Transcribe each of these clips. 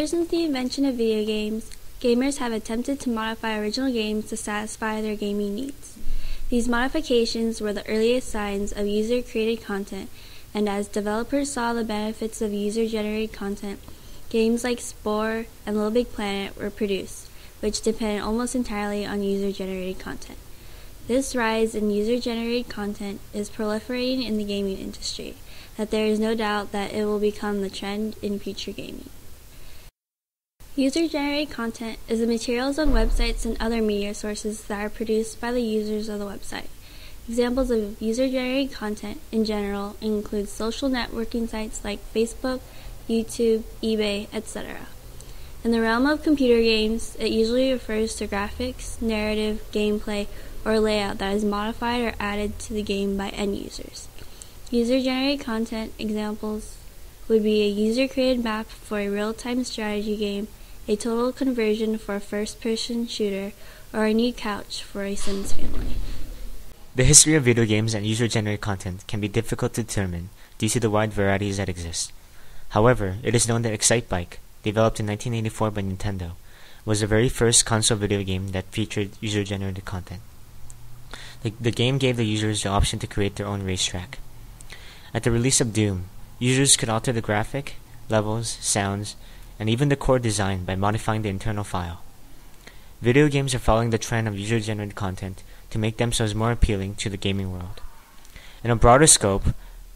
Ever since the invention of video games, gamers have attempted to modify original games to satisfy their gaming needs. These modifications were the earliest signs of user-created content, and as developers saw the benefits of user-generated content, games like Spore and Little Big Planet were produced, which depended almost entirely on user-generated content. This rise in user-generated content is proliferating in the gaming industry, that there is no doubt that it will become the trend in future gaming. User-generated content is the materials on websites and other media sources that are produced by the users of the website. Examples of user-generated content in general include social networking sites like Facebook, YouTube, eBay, etc. In the realm of computer games, it usually refers to graphics, narrative, gameplay, or layout that is modified or added to the game by end users. User-generated content examples would be a user-created map for a real-time strategy game, a total conversion for a first-person shooter, or a new couch for a Sims family. The history of video games and user-generated content can be difficult to determine due to the wide varieties that exist. However, it is known that Excitebike, developed in 1984 by Nintendo, was the very first console video game that featured user-generated content. The game gave the users the option to create their own racetrack. At the release of Doom, users could alter the graphic, levels, sounds, and even the core design by modifying the internal file. Video games are following the trend of user-generated content to make themselves more appealing to the gaming world. In a broader scope,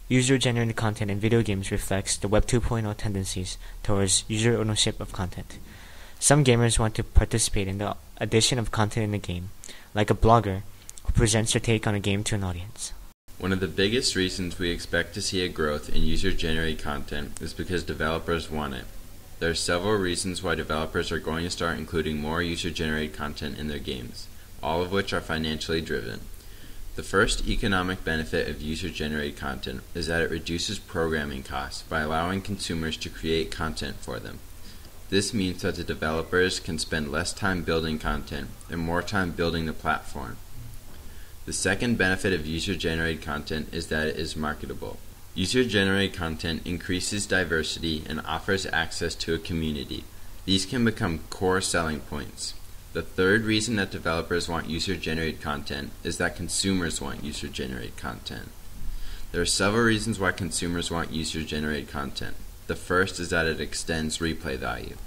user-generated content in video games reflects the Web 2.0 tendencies towards user ownership of content. Some gamers want to participate in the addition of content in the game, like a blogger who presents their take on a game to an audience. One of the biggest reasons we expect to see a growth in user-generated content is because developers want it. There are several reasons why developers are going to start including more user-generated content in their games, all of which are financially driven. The first economic benefit of user-generated content is that it reduces programming costs by allowing consumers to create content for them. This means that the developers can spend less time building content and more time building the platform. The second benefit of user-generated content is that it is marketable. User-generated content increases diversity and offers access to a community. These can become core selling points. The third reason that developers want user-generated content is that consumers want user-generated content. There are several reasons why consumers want user-generated content. The first is that it extends replay value.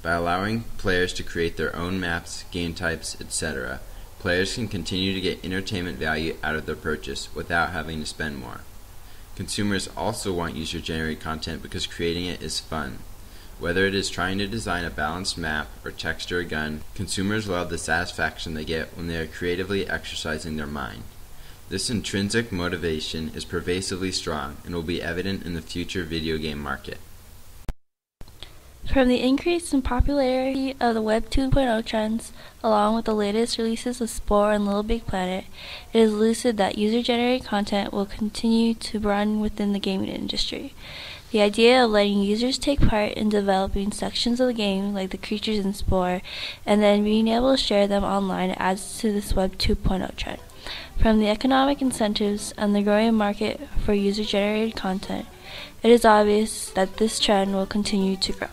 By allowing players to create their own maps, game types, etc., players can continue to get entertainment value out of their purchase without having to spend more. Consumers also want user-generated content because creating it is fun. Whether it is trying to design a balanced map or texture a gun, consumers love the satisfaction they get when they are creatively exercising their mind. This intrinsic motivation is pervasively strong and will be evident in the future video game market. From the increase in popularity of the Web 2.0 trends, along with the latest releases of Spore and Little Big Planet, it is lucid that user-generated content will continue to run within the gaming industry. The idea of letting users take part in developing sections of the game, like the creatures in Spore, and then being able to share them online adds to this Web 2.0 trend. From the economic incentives and the growing market for user-generated content, it is obvious that this trend will continue to grow.